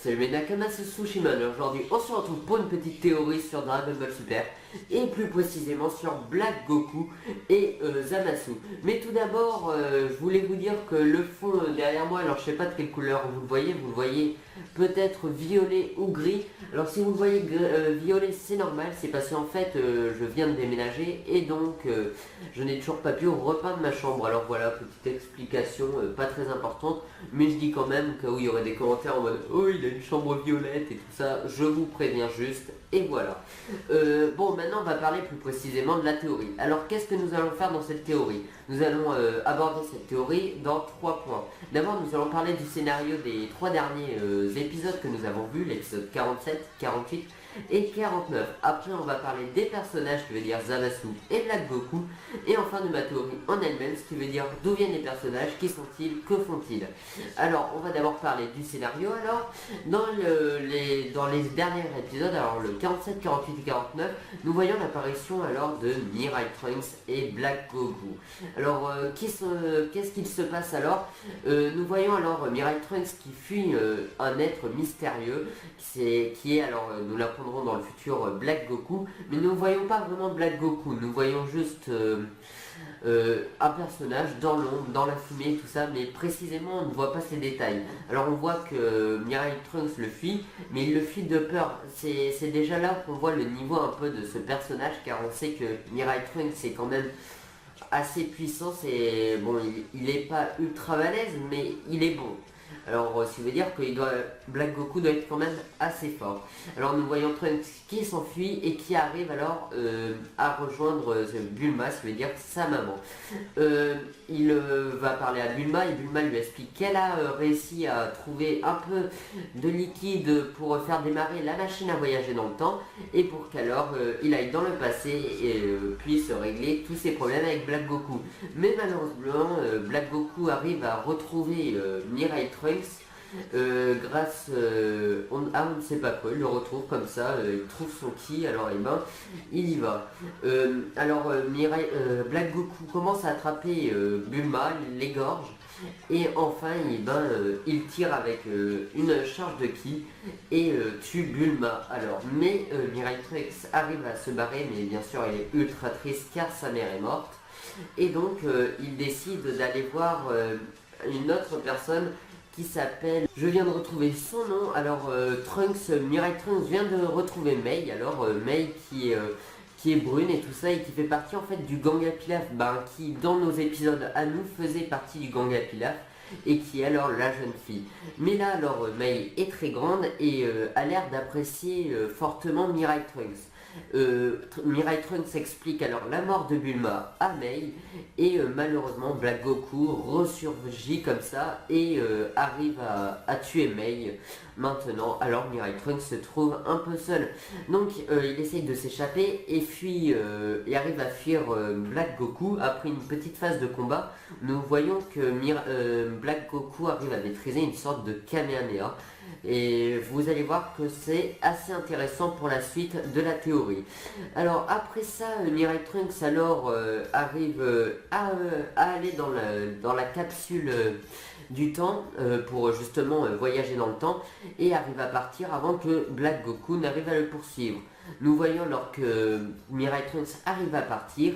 Salut mes Nakamas, c'est Tsushima. Aujourd'hui on se retrouve pour une petite théorie sur Dragon Ball Super et plus précisément sur Black Goku et Zamasu. Mais tout d'abord je voulais vous dire que le fond derrière moi, alors je sais pas de quelle couleur vous le voyez peut-être violet ou gris. Alors si vous le voyez violet, c'est normal, c'est parce qu'en fait je viens de déménager et donc je n'ai toujours pas pu repeindre ma chambre. Alors voilà, petite explication pas très importante, mais je dis quand même que oui, il y aurait des commentaires en mode oh il a une chambre violette et tout ça, je vous préviens juste, et voilà. Bon, maintenant on va parler plus précisément de la théorie. Alors qu'est-ce que nous allons faire dans cette théorie? Nous allons aborder cette théorie dans 3 points. D'abord nous allons parler du scénario des 3 derniers épisodes que nous avons vus, l'épisode 47, 48 et 49. Après on va parler des personnages, qui veut dire Zamasu et Black Goku, et enfin de ma théorie en elle-même, ce qui veut dire d'où viennent les personnages, qui sont-ils, que font-ils. Alors on va d'abord parler du scénario. Alors dans les derniers épisodes, alors le 47, 48 et 49, nous voyons l'apparition alors de Mirai Trunks et Black Goku. Alors qu'est-ce qu'il se passe alors? Nous voyons alors Mirai Trunks qui fuit un être mystérieux, qui est alors, nous l'apprendrons dans le futur, Black Goku, mais nous ne voyons pas vraiment Black Goku, nous voyons juste un personnage dans l'ombre, dans la fumée, tout ça, mais précisément on ne voit pas ces détails. Alors on voit que Mirai Trunks le fuit, mais il le fuit de peur. C'est déjà là qu'on voit le niveau un peu de ce personnage, car on sait que Mirai Trunks c'est quand même assez puissant. C'est bon, il est pas ultra balèze, mais il est bon. Alors, ce qui veut dire que Black Goku doit être quand même assez fort. Alors, nous voyons Trunks qui s'enfuit et qui arrive alors à rejoindre Bulma, ce qui veut dire sa maman. Il va parler à Bulma et Bulma lui explique qu'elle a réussi à trouver un peu de liquide pour faire démarrer la machine à voyager dans le temps et pour qu'alors il aille dans le passé et puisse régler tous ses problèmes avec Black Goku. Mais malheureusement, Black Goku arrive à retrouver Mirai Trunks grâce on ne sait pas quoi, il le retrouve comme ça, il trouve son ki, alors il y va. Black Goku commence à attraper Bulma, il l'égorge et enfin il tire avec une charge de ki et tue Bulma. Alors mais Mirai Trunks arrive à se barrer, mais bien sûr il est ultra triste car sa mère est morte et donc il décide d'aller voir une autre personne qui s'appelle, je viens de retrouver son nom, alors Mirai Trunks vient de retrouver Mei, alors Mei qui est brune et tout ça et qui fait partie en fait du gang à Pilaf, qui dans nos épisodes à nous faisait partie du gang à Pilaf et qui est alors la jeune fille. Mais là alors Mei est très grande et a l'air d'apprécier fortement Mirai Trunks. Mirai Trunks explique alors la mort de Bulma à Mei et malheureusement Black Goku ressurgit comme ça et arrive à tuer Mei maintenant. Alors Mirai Trunks se trouve un peu seul, donc il essaye de s'échapper et fuit et arrive à fuir Black Goku. Après une petite phase de combat, nous voyons que Black Goku arrive à maîtriser une sorte de Kamehameha. Et vous allez voir que c'est assez intéressant pour la suite de la théorie. Alors après ça, Mirai Trunks alors arrive à aller dans la capsule du temps pour justement voyager dans le temps et arrive à partir avant que Black Goku n'arrive à le poursuivre. Nous voyons alors que Mirai Trunks arrive à partir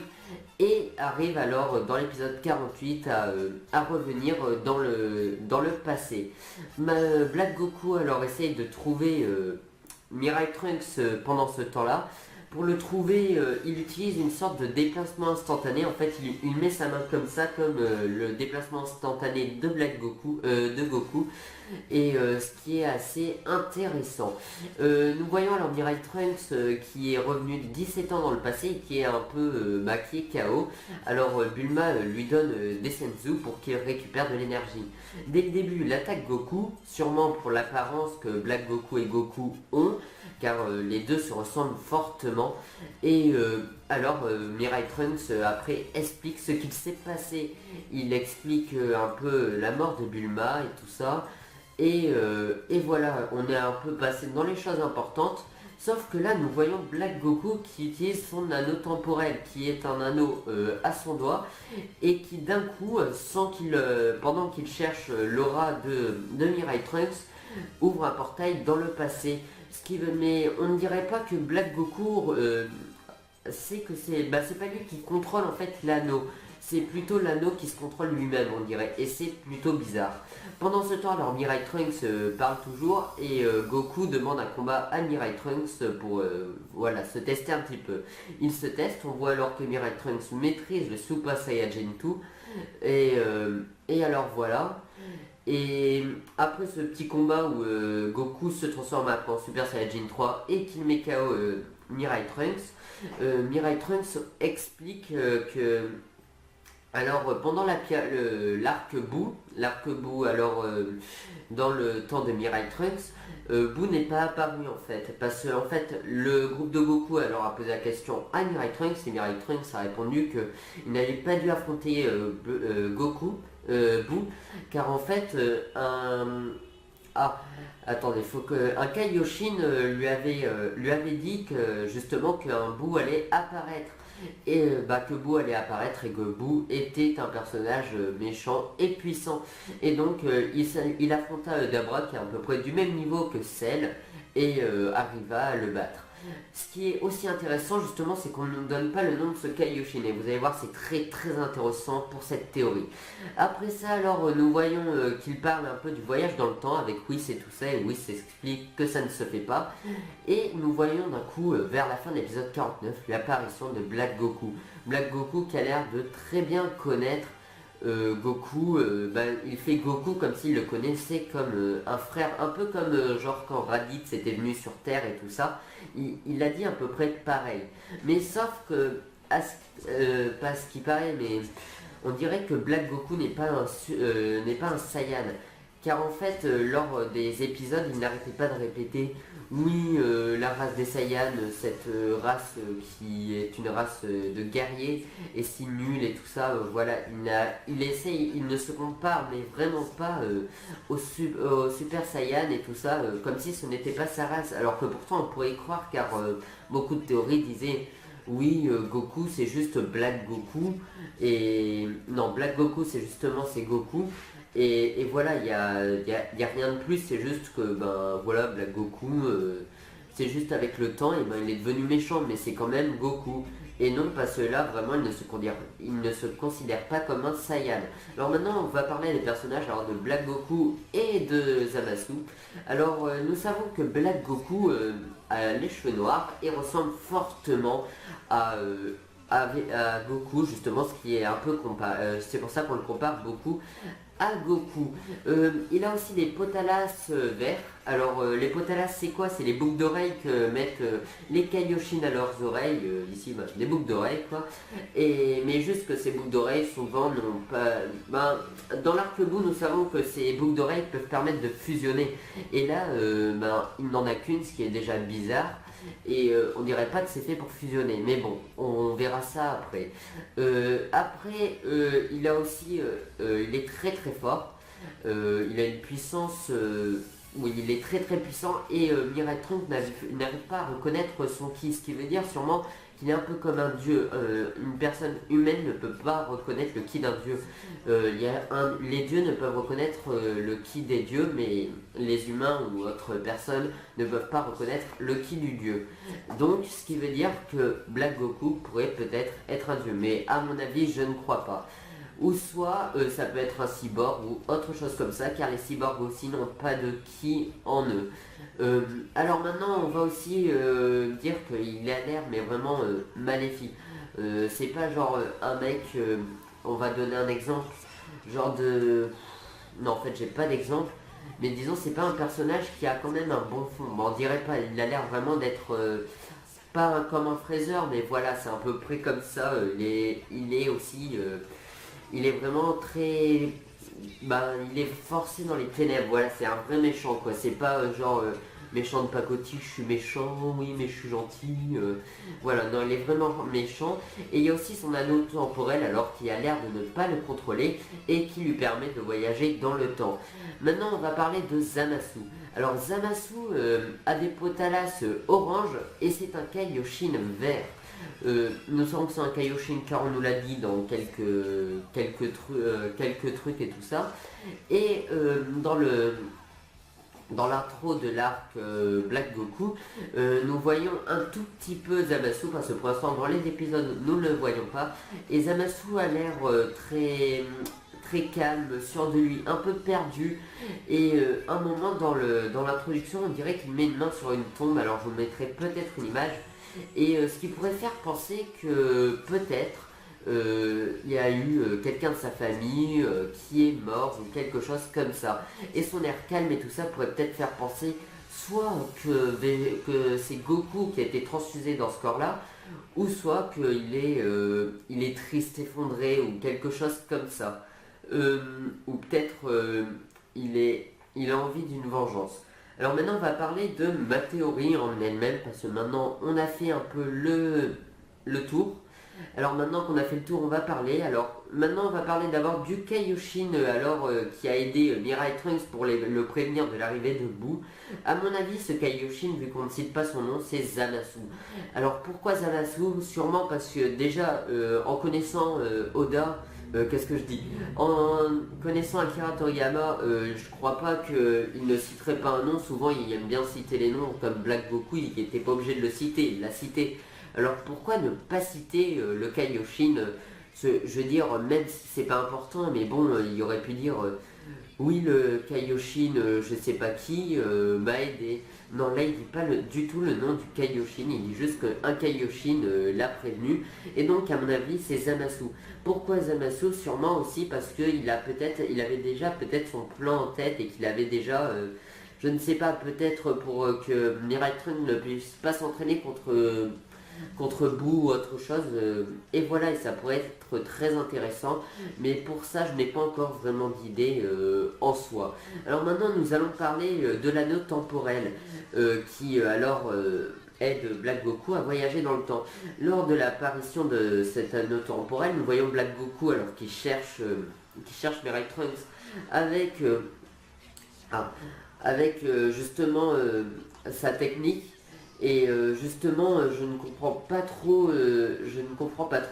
et arrive alors dans l'épisode 48 à revenir dans le passé. Black Goku alors essaye de trouver Mirai Trunks pendant ce temps-là. Pour le trouver, il utilise une sorte de déplacement instantané. En fait, il met sa main comme ça, comme le déplacement instantané de Goku, et ce qui est assez intéressant. Nous voyons alors Mirai Trunks qui est revenu de 17 ans dans le passé et qui est un peu qui est KO. Alors Bulma lui donne des senzu pour qu'il récupère de l'énergie. Dès le début, il attaque Goku, sûrement pour l'apparence que Black Goku et Goku ont, car les deux se ressemblent fortement. Et alors Mirai Trunks après explique ce qu'il s'est passé. Il explique un peu la mort de Bulma et tout ça. Et voilà, on est un peu passé dans les choses importantes. Sauf que là, nous voyons Black Goku qui utilise son anneau temporel, qui est un anneau à son doigt, et qui d'un coup, pendant qu'il cherche l'aura de Mirai Trunks, ouvre un portail dans le passé. Mais on ne dirait pas que Black Goku, c'est que c'est pas lui qui contrôle en fait l'anneau. C'est plutôt l'anneau qui se contrôle lui-même, on dirait, et c'est plutôt bizarre. Pendant ce temps, alors Mirai Trunks parle toujours et Goku demande un combat à Mirai Trunks pour voilà, se tester un petit peu. Il se teste, on voit alors que Mirai Trunks maîtrise le Super Saiyajin 2 et alors voilà. Et après ce petit combat où Goku se transforme en Super Saiyajin 3 et qu'il met KO Mirai Trunks explique que alors pendant l'arc Boo, alors dans le temps de Mirai Trunks, Boo n'est pas apparu en fait, parce que en fait le groupe de Goku alors a posé la question à Mirai Trunks et Mirai Trunks a répondu qu'il n'avait pas dû affronter Boo, car en fait attendez, faut que un Kaioshin lui avait dit que justement qu'un Boo allait apparaître et que Boo allait apparaître et que Boo était un personnage méchant et puissant. Et donc il affronta Dabra qui est à peu près du même niveau que Cell et arriva à le battre. Ce qui est aussi intéressant justement, c'est qu'on ne nous donne pas le nom de ce Kaioshin et vous allez voir, c'est très intéressant pour cette théorie. Après ça alors nous voyons qu'il parle un peu du voyage dans le temps avec Whis et tout ça, et Whis explique que ça ne se fait pas. Et nous voyons d'un coup vers la fin de l'épisode 49 l'apparition de Black Goku. Black Goku qui a l'air de très bien connaître Goku, il fait Goku comme s'il le connaissait comme un frère, un peu comme genre quand Raditz était venu sur Terre et tout ça, il a dit à peu près pareil. Mais sauf que, pas ce qui paraît, mais on dirait que Black Goku n'est pas un Saiyan. Car en fait, lors des épisodes, il n'arrêtait pas de répéter oui, la race des Saiyans, cette race qui est une race de guerriers, est si nulle et tout ça, voilà, il ne se compare, mais vraiment pas au Super Saiyan et tout ça, comme si ce n'était pas sa race, alors que pourtant on pourrait y croire, car beaucoup de théories disaient oui, Goku c'est juste Black Goku, et non, Black Goku c'est Goku. Et voilà, il y a rien de plus, c'est juste que voilà, Black Goku, c'est juste avec le temps, et il est devenu méchant, mais c'est quand même Goku. Et non, parce que là, vraiment, il ne se considère pas comme un Saiyan. Alors maintenant, on va parler des personnages alors, de Black Goku et de Zamasu. Alors, nous savons que Black Goku a les cheveux noirs et ressemble fortement à Goku, justement, ce qui est un peu c'est pour ça qu'on le compare beaucoup à Goku. Il a aussi des potalas verts. Alors les potalas c'est quoi? C'est les boucles d'oreilles que mettent les Kaioshin à leurs oreilles, ici des boucles d'oreilles quoi. Mais juste que ces boucles d'oreilles souvent n'ont pas... dans l'arc-bout nous savons que ces boucles d'oreilles peuvent permettre de fusionner. Et là il n'en a qu'une, ce qui est déjà bizarre. Et on dirait pas que c'est fait pour fusionner, mais bon, on verra ça après. Il a aussi, il est très fort. Il a une puissance où il est très puissant et Mirai Trunks n'arrive pas à reconnaître son ki, ce qui veut dire sûrement qu'il est un peu comme un dieu. Une personne humaine ne peut pas reconnaître le ki d'un dieu. Les dieux ne peuvent reconnaître le ki des dieux, mais les humains ou autres personnes ne peuvent pas reconnaître le ki du dieu. Donc ce qui veut dire que Black Goku pourrait peut-être être un dieu, mais à mon avis je ne crois pas. Ou soit ça peut être un cyborg ou autre chose comme ça, car les cyborgs aussi n'ont pas de ki en eux. Alors maintenant on va aussi dire qu'il a l'air mais vraiment maléfique. C'est pas genre un mec, on va donner un exemple, genre de... Non en fait j'ai pas d'exemple, mais disons c'est pas un personnage qui a quand même un bon fond. Bon, on dirait pas, il a l'air vraiment d'être... pas comme un Freezer, mais voilà c'est à peu près comme ça. Il est aussi... il est vraiment très... il est forcé dans les ténèbres, voilà, c'est un vrai méchant quoi, c'est pas méchant de pacotille, je suis méchant, oui mais je suis gentil, voilà, non il est vraiment méchant. Et il y a aussi son anneau temporel alors qui a l'air de ne pas le contrôler et qui lui permet de voyager dans le temps. Maintenant on va parler de Zamasu. Alors Zamasu a des potalas orange et c'est un Kaioshin vert. Nous savons que c'est un Kaioshin car on nous l'a dit dans quelques trucs et tout ça. Et dans l'intro de l'arc Black Goku, nous voyons un tout petit peu Zamasu, parce que pour l'instant dans les épisodes nous ne le voyons pas, et Zamasu a l'air très calme, sûr de lui, un peu perdu, et un moment dans l'introduction on dirait qu'il met une main sur une tombe, alors je vous mettrai peut-être une image, et ce qui pourrait faire penser que peut-être il y a eu quelqu'un de sa famille qui est mort ou quelque chose comme ça. Et son air calme et tout ça pourrait peut-être faire penser soit que c'est Goku qui a été transfusé dans ce corps-là, ou soit il est triste, effondré ou quelque chose comme ça. Ou peut-être il a envie d'une vengeance. Alors maintenant on va parler de ma théorie en elle-même, parce que maintenant on a fait un peu le tour. Alors maintenant qu'on a fait le tour, on va parler. Alors maintenant on va parler d'abord du Kaioshin qui a aidé Mirai Trunks pour le prévenir de l'arrivée de Boo. A mon avis, ce Kaioshin, vu qu'on ne cite pas son nom, c'est Zamasu. Alors pourquoi Zamasu? Sûrement parce que déjà en connaissant Oda, qu'est-ce que je dis? En connaissant Akira Toriyama, je crois pas qu'il ne citerait pas un nom. Souvent il aime bien citer les noms, comme Black Goku, il n'était pas obligé de le citer, il l'a cité. Alors pourquoi ne pas citer le Kaioshin? Je veux dire, même si c'est pas important, mais bon, il aurait pu dire oui, le Kaioshin, je sais pas qui, m'a aidé. Non, là il dit pas du tout le nom du Kaioshin, il dit juste qu'un Kaioshin l'a prévenu. Et donc, à mon avis, c'est Zamasu. Pourquoi Zamasu? Sûrement aussi parce qu'il avait déjà peut-être son plan en tête et qu'il avait déjà. Je ne sais pas, peut-être pour que Mirai Trunks ne puisse pas s'entraîner contre Boo ou autre chose, et voilà, et ça pourrait être très intéressant, mais pour ça je n'ai pas encore vraiment d'idée en soi. Alors maintenant nous allons parler de l'anneau temporel qui aide Black Goku à voyager dans le temps. Lors de l'apparition de cet anneau temporel, nous voyons Black Goku alors qu'il cherche Mirai Trunks avec justement sa technique. Et justement, je ne comprends pas trop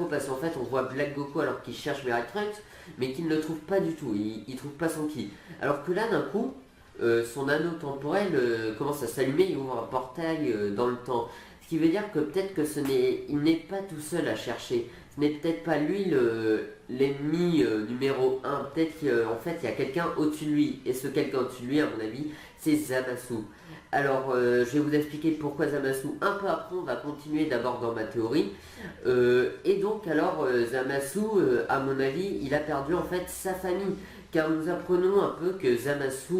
parce qu'en fait on voit Black Goku alors qu'il cherche Mirai Trunks, mais qu'il ne le trouve pas du tout, il trouve pas son ki. Alors que là d'un coup, son anneau temporel commence à s'allumer, il ouvre un portail dans le temps. Ce qui veut dire que peut-être que il n'est pas tout seul à chercher. Ce n'est peut-être pas lui l'ennemi numéro 1. Peut-être qu'en fait il y a quelqu'un au-dessus de lui. Et ce quelqu'un au-dessus de lui, à mon avis, c'est Zamasu. Alors je vais vous expliquer pourquoi Zamasu un peu après, on va continuer d'abord dans ma théorie. Et donc alors Zamasu, à mon avis, il a perdu en fait sa famille. Car nous apprenons un peu que Zamasu,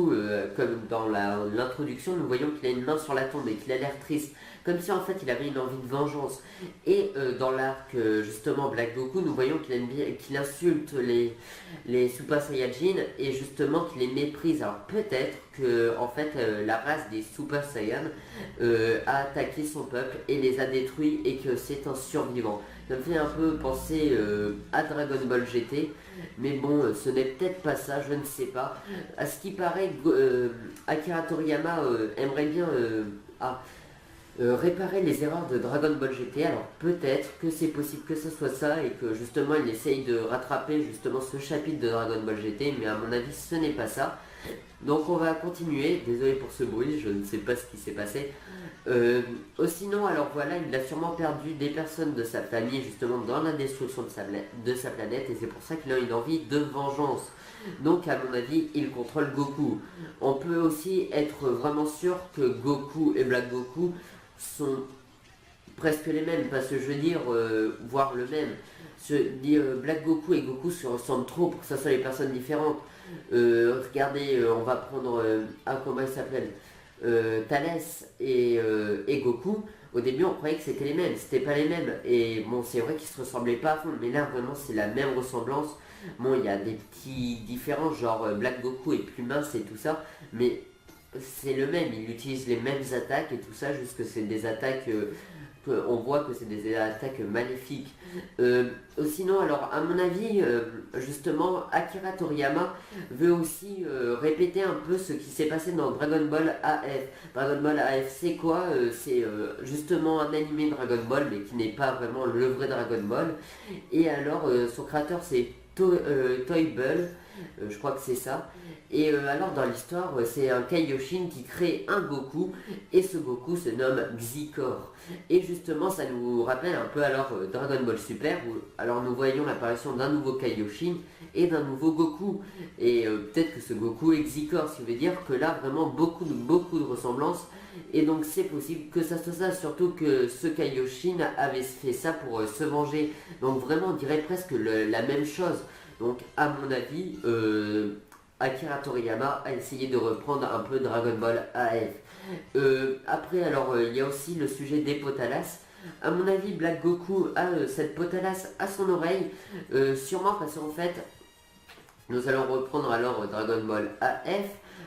comme dans l'introduction, nous voyons qu'il a une main sur la tombe et qu'il a l'air triste. Comme si en fait il avait une envie de vengeance. Et dans l'arc justement Black Goku, nous voyons qu'il insulte les Super Saiyajin et justement qu'il les méprise. Alors peut-être que en fait la race des Super Saiyan a attaqué son peuple et les a détruits et que c'est un survivant. Ça me fait un peu penser à Dragon Ball GT, mais bon, ce n'est peut-être pas ça, je ne sais pas. À ce qui paraît, Akira Toriyama aimerait bien réparer les erreurs de Dragon Ball GT, alors peut-être que c'est possible que ce soit ça et que justement il essaye de rattraper justement ce chapitre de Dragon Ball GT, mais à mon avis ce n'est pas ça. Donc on va continuer, désolé pour ce bruit, je ne sais pas ce qui s'est passé. Sinon, alors voilà, il a sûrement perdu des personnes de sa famille justement dans la destruction de sa planète et c'est pour ça qu'il a une envie de vengeance. Donc à mon avis, il contrôle Goku. On peut aussi être vraiment sûr que Goku et Black Goku sont presque les mêmes, parce que je veux dire, voire le même. Black Goku et Goku se ressemblent trop pour que ça soit les personnes différentes. Regardez, on va prendre comment il s'appelle, Thalès et Goku. Au début on croyait que c'était les mêmes, c'était pas les mêmes. Et bon, c'est vrai qu'ils se ressemblaient pas à fond, mais là vraiment c'est la même ressemblance. Bon, il y a des petits différences, genre Black Goku est plus mince et tout ça, mais c'est le même, il utilise les mêmes attaques et tout ça, juste que c'est des attaques, on voit que c'est des attaques maléfiques. Sinon, alors à mon avis, justement, Akira Toriyama veut aussi répéter un peu ce qui s'est passé dans Dragon Ball AF. Dragon Ball AF, c'est quoi? C'est justement un animé Dragon Ball, mais qui n'est pas vraiment le vrai Dragon Ball. Et alors, son créateur, c'est Toy Bull. je crois que c'est ça. Et alors dans l'histoire, c'est un Kaioshin qui crée un Goku, et ce Goku se nomme Xicor. Et justement, ça nous rappelle un peu alors Dragon Ball Super, où alors nous voyons l'apparition d'un nouveau Kaioshin et d'un nouveau Goku. Et peut-être que ce Goku est Xicor, ce qui veut dire que là, vraiment beaucoup de ressemblances. Et donc c'est possible que ça soit ça, surtout que ce Kaioshin avait fait ça pour se venger. Donc vraiment, on dirait presque la même chose. Donc à mon avis, Akira Toriyama a essayé de reprendre un peu Dragon Ball AF. Après, alors, il y a aussi le sujet des potalas. À mon avis, Black Goku a cette potalas à son oreille, sûrement parce qu'en fait, nous allons reprendre alors Dragon Ball AF.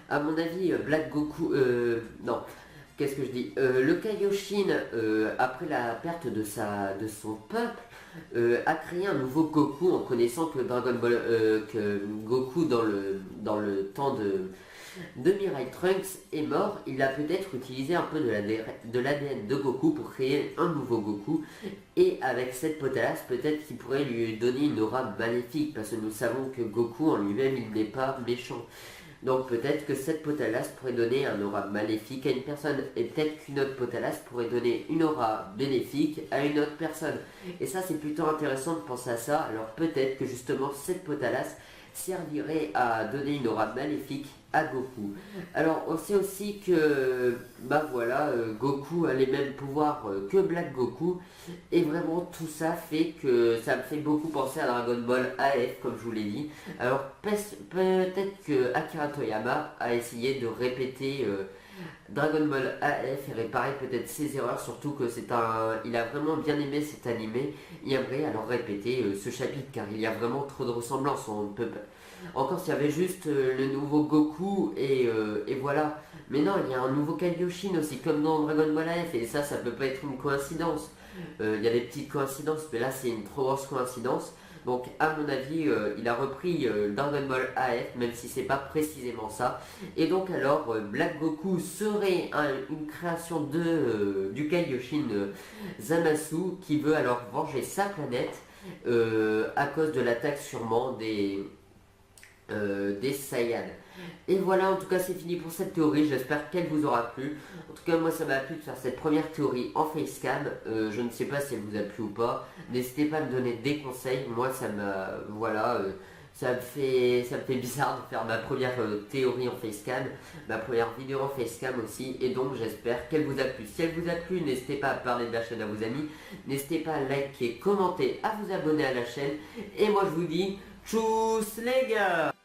À mon avis, Black Goku, non, qu'est-ce que je dis, le Kaioshin, après la perte de son peuple, a créé un nouveau Goku en connaissant que Dragon Ball, que Goku dans le temps de Mirai Trunks est mort. Il a peut-être utilisé un peu de l'ADN de Goku pour créer un nouveau Goku. Et avec cette potalas, peut-être qu'il pourrait lui donner une aura maléfique, parce que nous savons que Goku en lui-même, il n'est pas méchant. Donc peut-être que cette potalas pourrait donner un aura maléfique à une personne, et peut-être qu'une autre potalas pourrait donner une aura bénéfique à une autre personne. Et ça, c'est plutôt intéressant de penser à ça. Alors peut-être que justement cette potalas servirait à donner une aura maléfique à Goku. Alors on sait aussi que bah voilà, Goku a les mêmes pouvoirs que Black Goku, et vraiment tout ça fait que ça me fait beaucoup penser à Dragon Ball AF, comme je vous l'ai dit. Alors peut-être que Akira Toriyama a essayé de répéter Dragon Ball AF et réparer peut-être ses erreurs, surtout que il a vraiment bien aimé cet animé. Il aimerait alors répéter ce chapitre, car il y a vraiment trop de ressemblances. On peut encore s'il y avait juste le nouveau Goku et voilà. Mais non, il y a un nouveau Kaioshin aussi, comme dans Dragon Ball AF, et ça peut pas être une coïncidence. Il y a des petites coïncidences, mais là c'est une trop grosse coïncidence. Donc à mon avis, il a repris Dragon Ball AF, même si c'est pas précisément ça. Et donc alors, Black Goku serait une création du Kaioshin Zamasu, qui veut alors venger sa planète à cause de l'attaque sûrement des Saiyans. Et voilà, en tout cas c'est fini pour cette théorie, j'espère qu'elle vous aura plu. En tout cas moi ça m'a plu de faire cette première théorie en facecam, je ne sais pas si elle vous a plu ou pas. N'hésitez pas à me donner des conseils, moi ça m'a, voilà, ça me fait bizarre de faire ma première théorie en facecam, ma première vidéo en facecam aussi, et donc j'espère qu'elle vous a plu. Si elle vous a plu, n'hésitez pas à parler de la chaîne à vos amis, n'hésitez pas à liker, commenter, à vous abonner à la chaîne, et moi je vous dis tchuss les gars.